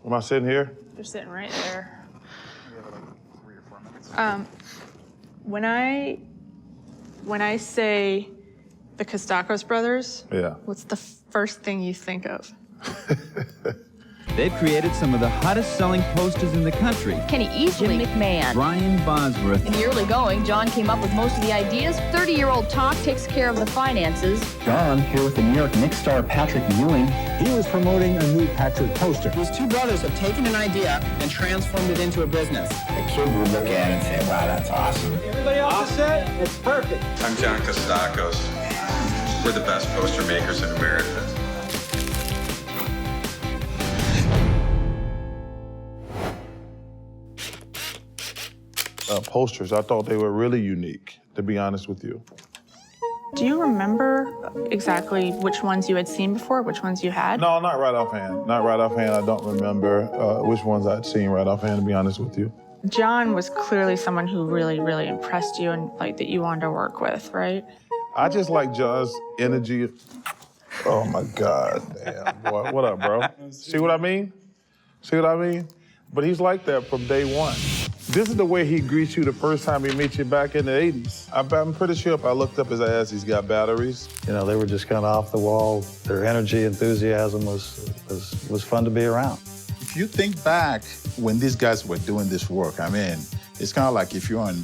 Am I sitting here? You're sitting right there. We have like 3 or 4 minutes. When I say the Costacos brothers, Yeah. what's the first thing you think of? They've created some of the hottest-selling posters in the country. Kenny Easley, Jim McMahon. Brian Bosworth. In the early going, John came up with most of the ideas. 30-year-old Talk takes care of the finances. John, here with the New York Knicks star Patrick Ewing. He was promoting a new Patrick poster. These two brothers have taken an idea and transformed it into a business. A kid would look at it and say, wow, that's awesome. Everybody else is set? It's perfect. I'm John Costacos. We're the best poster makers in America. Posters, I thought they were really unique, to be honest with you. Do you remember exactly which ones you had seen before, which ones you had? No, not right offhand. Not right offhand. I don't remember which ones I'd seen right offhand, to be honest with you. John was clearly someone who really, really impressed you and like that you wanted to work with, right? I just like John's energy. Oh my God, damn, boy. What up, bro? See what I mean? See what I mean? But he's like that from day one. This is the way he greets you the first time he meets you back in the 80s. I'm pretty sure if I looked up his ass, he's got batteries. You know, they were just kind of off the wall. Their energy, enthusiasm was fun to be around. If you think back when these guys were doing this work, I mean, it's kind of like if you're on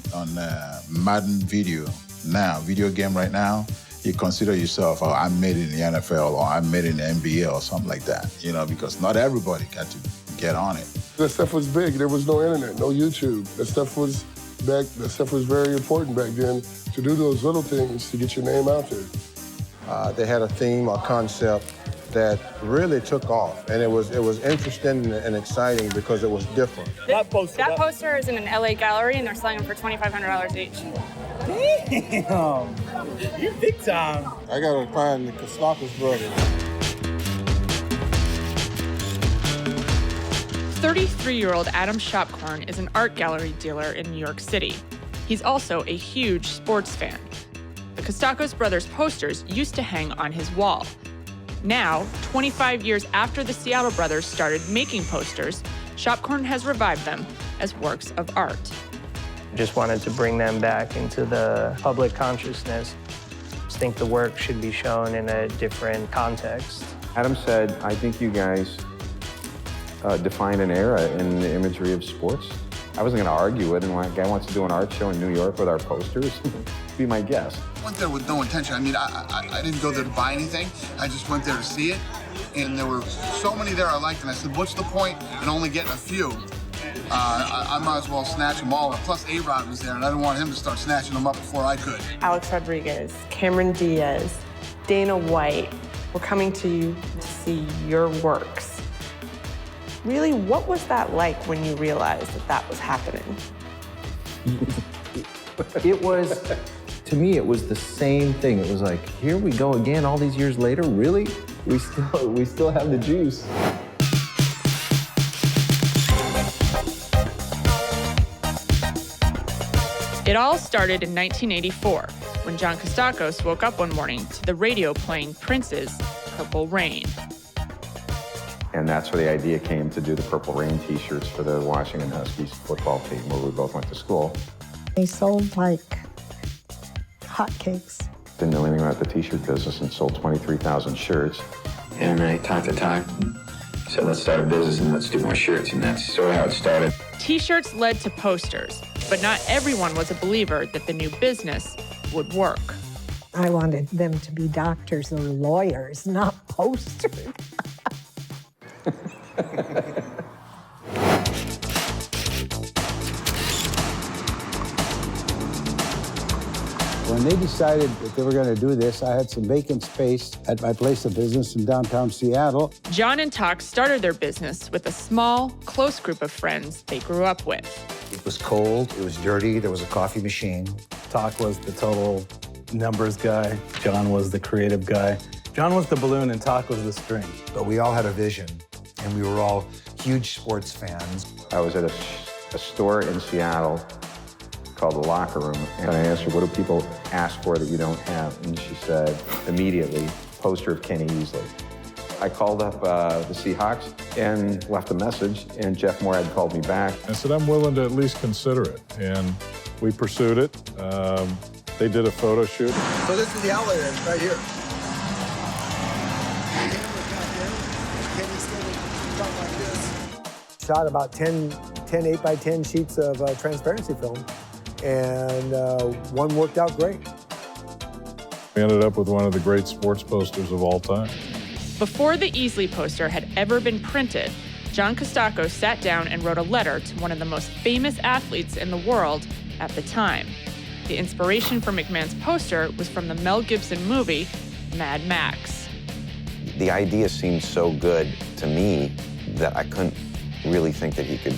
Madden video now, video game right now, you consider yourself, oh, I made it in the NFL or I made it in the NBA or something like that, you know, because not everybody got to get on it. That stuff was big. There was no internet, no YouTube. That stuff was very important back then to do those little things to get your name out there. They had a theme, a concept that really took off, and it was interesting and exciting because it was different. That poster is in an LA gallery, and they're selling them for $2,500 each. Damn, you're big time. I gotta find the Costacos brothers. 33-year-old Adam Shopcorn is an art gallery dealer in New York City. He's also a huge sports fan. The Costacos brothers posters used to hang on his wall. Now, 25 years after the Seattle brothers started making posters, Shopcorn has revived them as works of art. Just wanted to bring them back into the public consciousness. I think the work should be shown in a different context. Adam said, I think you guys define an era in the imagery of sports. I wasn't going to argue with him. Like, guy wants to do an art show in New York with our posters. Be my guest. I went there with no intention. I mean, I didn't go there to buy anything. I just went there to see it. And there were so many there I liked. And I said, what's the point in only getting a few? I might as well snatch them all. And plus, A-Rod was there, and I didn't want him to start snatching them up before I could. Alex Rodriguez, Cameron Diaz, Dana White, we're coming to you to see your works. Really, what was that like when you realized that that was happening? It was, to me, it was the same thing. It was like, here we go again all these years later, really? We still have the juice. It all started in 1984, when John Costacos woke up one morning to the radio playing Prince's Purple Rain. And that's where the idea came to do the Purple Rain t-shirts for the Washington Huskies football team, where we both went to school. They sold like hotcakes. Didn't know anything about the t-shirt business and sold 23,000 shirts. And I talked, said, let's start a business and let's do more shirts, and that's sort of how it started. T-shirts led to posters, but not everyone was a believer that the new business would work. I wanted them to be doctors or lawyers, not posters. When they decided that they were going to do this, I had some vacant space at my place of business in downtown Seattle. John and Talk started their business with a small, close group of friends they grew up with. It was cold, it was dirty, there was a coffee machine. Talk was the total numbers guy. John was the creative guy. John was the balloon and Talk was the string. But we all had a vision, and we were all huge sports fans. I was at a store in Seattle called The Locker Room, and I asked her, what do people ask for that you don't have? And she said, immediately, poster of Kenny Easley. I called up the Seahawks and left a message, and Jeff Moorhead called me back. I said, I'm willing to at least consider it. And we pursued it. They did a photo shoot. So this is the outlet right here. Shot about 10 8x10 sheets of transparency film, and one worked out great. We ended up with one of the great sports posters of all time. Before the Easley poster had ever been printed, John Costacos sat down and wrote a letter to one of the most famous athletes in the world at the time. The inspiration for McMahon's poster was from the Mel Gibson movie, Mad Max. The idea seemed so good to me that I couldn't really think that he could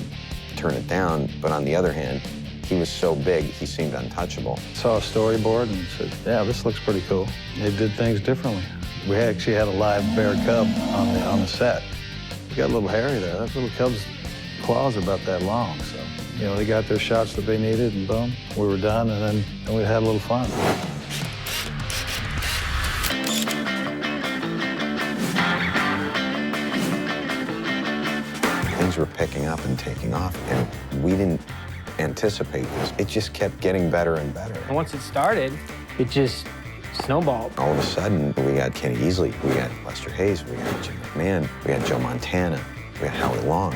turn it down, but on the other hand, he was so big, he seemed untouchable. Saw a storyboard and said, yeah, this looks pretty cool. They did things differently. We actually had a live bear cub on the set. He got a little hairy there. That little cub's claws are about that long, so. You know, they got their shots that they needed, and boom, we were done, and then we had a little fun. Things were picking up and taking off, and we didn't anticipate this. It just kept getting better and better. And once it started, it just snowballed. All of a sudden, we got Kenny Easley, we got Lester Hayes, we got Jim McMahon, we got Joe Montana, we got Howie Long.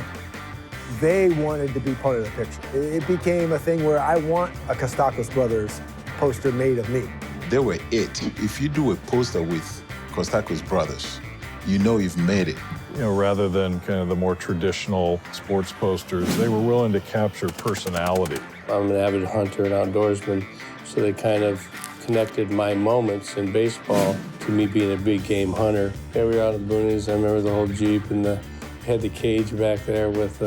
They wanted to be part of the picture. It became a thing where I want a Costacos Brothers poster made of me. They were it. If you do a poster with Costacos Brothers, you know you've made it. You know, rather than kind of the more traditional sports posters, they were willing to capture personality. I'm an avid hunter and outdoorsman, so they kind of connected my moments in baseball to me being a big game hunter. Yeah, we were out in the boonies. I remember the whole Jeep and had the cage back there with,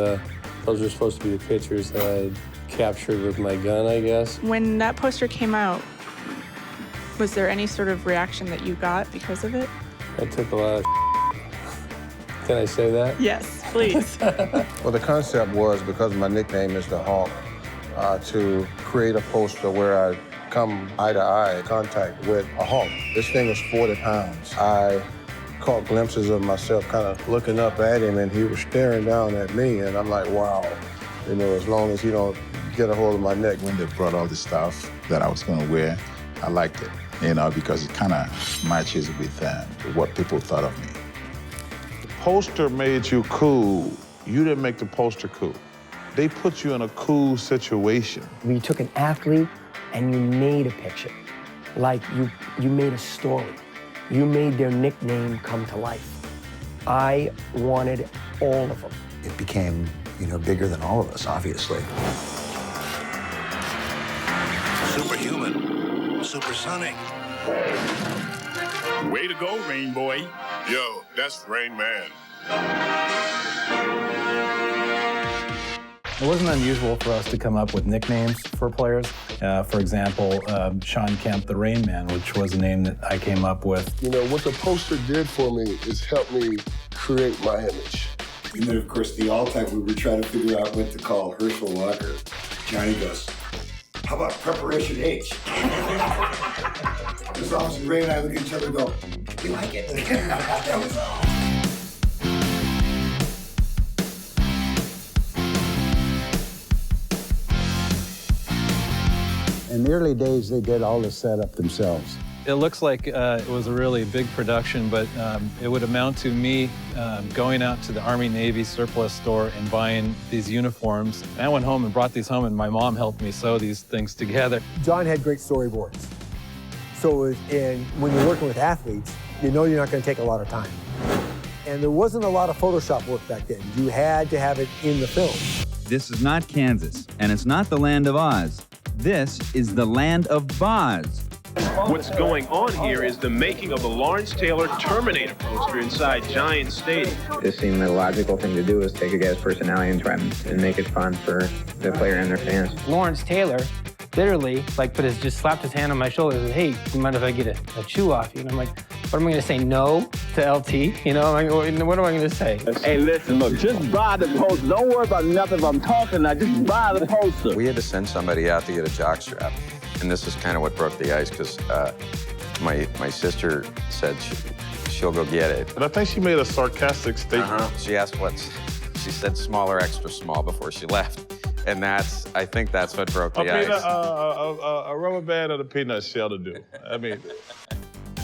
those were supposed to be the pictures that I captured with my gun, I guess. When that poster came out, was there any sort of reaction that you got because of it? I took a lot of Can I say that? Yes, please. Well, the concept was, because my nickname is the Hawk, to create a poster where I come eye-to-eye contact with a hawk. This thing is 40 pounds. I caught glimpses of myself kind of looking up at him, and he was staring down at me, and I'm like, wow. You know, as long as he don't get a hold of my neck. When they brought all the stuff that I was going to wear, I liked it, you know, because it kind of matches with what people thought of me. The poster made you cool. You didn't make the poster cool. They put you in a cool situation. You took an athlete and you made a picture. Like you made a story. You made their nickname come to life. I wanted all of them. It became, you know, bigger than all of us, obviously. Superhuman, supersonic. Way to go, Rain Boy. Yo, that's Rain Man. It wasn't unusual for us to come up with nicknames for players. For example, Shawn Kemp, the Rain Man, which was a name that I came up with. You know, what the poster did for me is help me create my image. And then, of course, the all-time, we were trying to figure out what to call Herschel Walker. Johnny goes, how about Preparation H? This officer, Ray and I look at each other and go, you like it? That was all. In the early days, they did all the setup themselves. It looks like it was a really big production, but it would amount to me going out to the Army-Navy surplus store and buying these uniforms. And I went home and brought these home, and my mom helped me sew these things together. John had great storyboards. So when you're working with athletes, you know you're not going to take a lot of time. And there wasn't a lot of Photoshop work back then. You had to have it in the film. This is not Kansas, and it's not the land of Oz. This is the land of Boz. What's going on here is the making of the Lawrence Taylor Terminator poster inside Giant Stadium. It seemed the logical thing to do is take a guy's personality and try and make it fun for the player and their fans. Lawrence Taylor literally just slapped his hand on my shoulder and said, hey, you mind if I get a chew off you? And I'm like, what am I gonna say, no to LT? You know, what am I gonna say? Hey, listen, look, just buy the poster. Don't worry about nothing if I'm talking now, just buy the poster. We had to send somebody out to get a jockstrap. And this is kind of what broke the ice, because my sister said she she'll go get it. But I think she made a sarcastic statement. She asked she said small or extra small before she left. And I think that's what broke the ice. A rubber band or the peanut shell to do. I mean.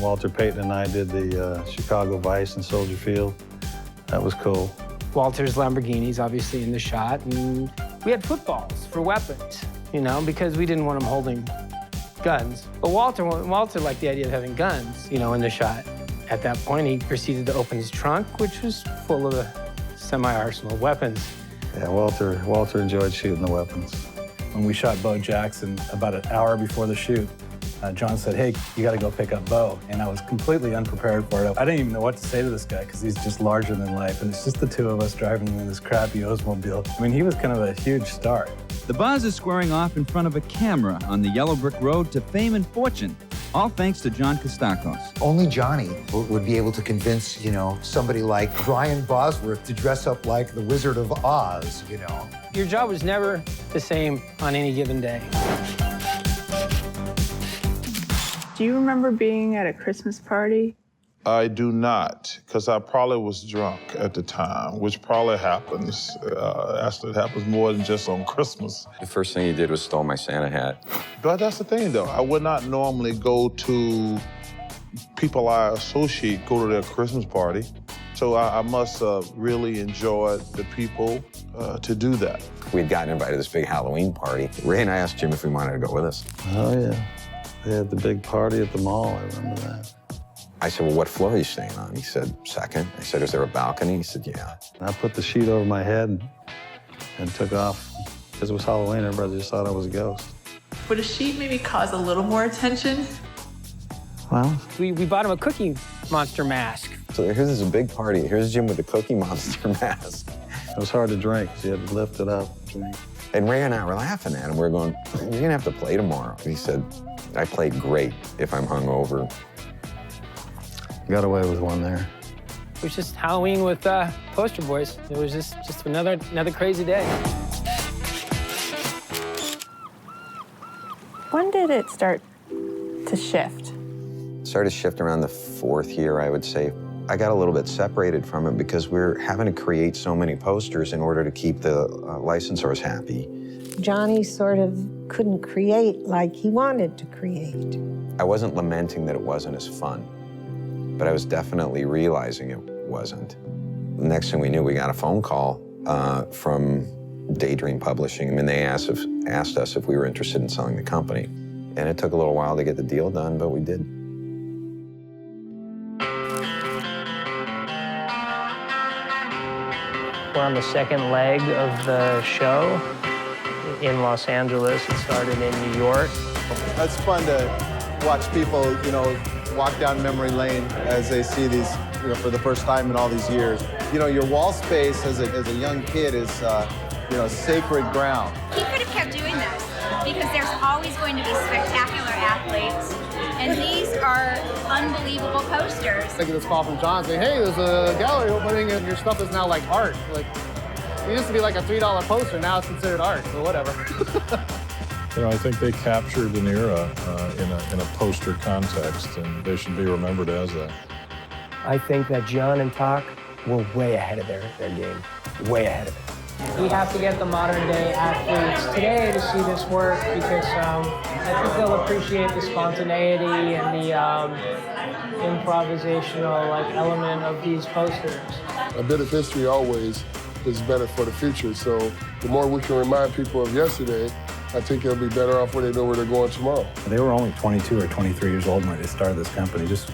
Walter Payton and I did the Chicago Vice in Soldier Field. That was cool. Walter's Lamborghini's obviously in the shot, and we had footballs for weapons, you know, because we didn't want him holding guns. But Walter liked the idea of having guns, you know, in the shot. At that point, he proceeded to open his trunk, which was full of a semi-arsenal of weapons. Yeah, Walter enjoyed shooting the weapons. When we shot Bo Jackson about an hour before the shoot, John said, hey, you got to go pick up Bo. And I was completely unprepared for it. I didn't even know what to say to this guy because he's just larger than life. And it's just the two of us driving in this crappy Oldsmobile. I mean, he was kind of a huge star. The Buzz is squaring off in front of a camera on the Yellow Brick Road to fame and fortune, all thanks to John Costacos. Only Johnny would be able to convince, you know, somebody like Brian Bosworth to dress up like the Wizard of Oz, you know. Your job was never the same on any given day. Do you remember being at a Christmas party? I do not, because I probably was drunk at the time, which probably happens. Actually, it happens more than just on Christmas. The first thing he did was stole my Santa hat. But that's the thing, though. I would not normally go to people I associate go to their Christmas party. So I must really enjoy the people to do that. We'd gotten invited to this big Halloween party. Ray and I asked Jim if we wanted to go with us. Oh, yeah. They had the big party at the mall, I remember that. I said, well, what floor are you staying on? He said, second. I said, is there a balcony? He said, yeah. I put the sheet over my head and took off. Because it was Halloween, everybody just thought I was a ghost. Would a sheet maybe cause a little more attention? Well, we bought him a Cookie Monster mask. So here's this big party. Here's Jim with the Cookie Monster mask. It was hard to drink, so you had to lift it up. Drink. And Ray and I were laughing at him. We were going, you're going to have to play tomorrow. He said, I played great if I'm hungover. Got away with one there. It was just Halloween with poster boys. It was just another crazy day. When did it start to shift? Started to shift around the fourth year, I would say. I got a little bit separated from it because we're having to create so many posters in order to keep the licensors happy. Johnny sort of couldn't create like he wanted to create. I wasn't lamenting that it wasn't as fun, but I was definitely realizing it wasn't. The next thing we knew, we got a phone call from Daydream Publishing. I mean, they asked us if we were interested in selling the company. And it took a little while to get the deal done, but we did. We're on the second leg of the show in Los Angeles. It started in New York. It's fun to watch people, you know, walk down memory lane as they see these, you know, for the first time in all these years. You know, your wall space as a young kid is, you know, sacred ground. He could have kept doing this because there's always going to be spectacular athletes, and these are unbelievable posters. I get this call from John saying, hey, there's a gallery opening and your stuff is now like art. Like, it used to be like a $3 poster, now it's considered art, so whatever. You know, I think they captured an era in a poster context, and they should be remembered as that. I think that John and Talk were way ahead of their game, way ahead of it. We have to get the modern day athletes today to see this work because I think they'll appreciate the spontaneity and the improvisational element of these posters. A bit of history always is better for the future. So the more we can remind people of yesterday, I think they'll be better off when they know where they're going tomorrow. They were only 22 or 23 years old when they started this company, just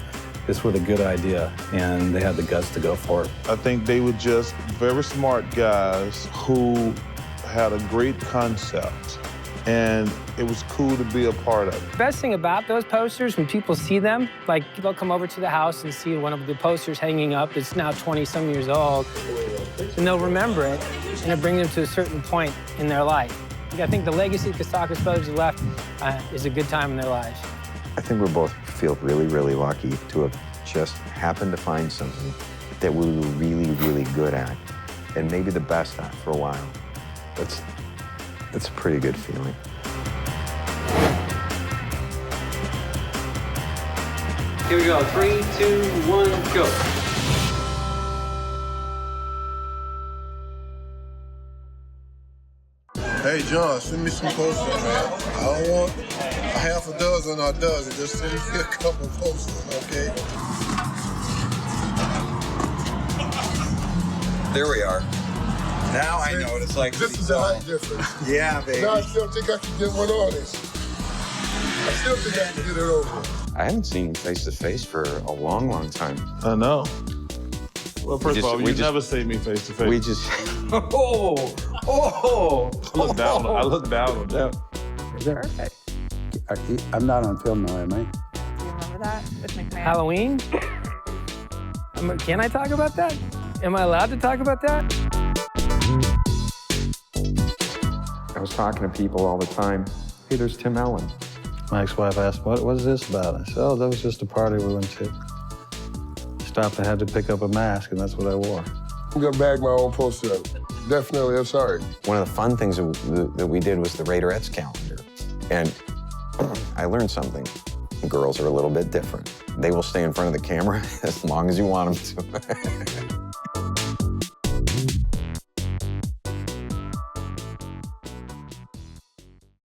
with a good idea, and they had the guts to go for it. I think they were just very smart guys who had a great concept, and it was cool to be a part of it. The best thing about those posters, when people see them, like they'll come over to the house and see one of the posters hanging up. It's now 20-some years old, and they'll remember it, and it'll bring them to a certain point in their life. I think the legacy Costacos brothers have left is a good time in their lives. I think we both feel really, really lucky to have just happened to find something that we were really, really good at, and maybe the best at for a while. That's a pretty good feeling. Here we go. 3, 2, 1, go. Hey, John, send me some posters, man. I don't want a half a dozen or a dozen. Just send me a couple posters, okay? There we are. Now I know what it's like. This is a height difference. Yeah, baby. Now I still think I can get one on this. I still think I can get it over. I haven't seen him face to face for a long, long time. I know. Well, first of all, you never see me face to face. We just. I look down on them. Perfect. I'm not on film now, am I? Do you remember that with McMahon? Halloween? Can I talk about that? Am I allowed to talk about that? I was talking to people all the time. Hey, there's Tim Allen. My ex-wife asked, what is this about? I said, oh, that was just a party we went to. Stopped, I had to pick up a mask, and that's what I wore. I'm gonna bag my own poster up. Definitely, I'm sorry. One of the fun things that we did was the Raiderettes calendar. And I learned something. Girls are a little bit different. They will stay in front of the camera as long as you want them to.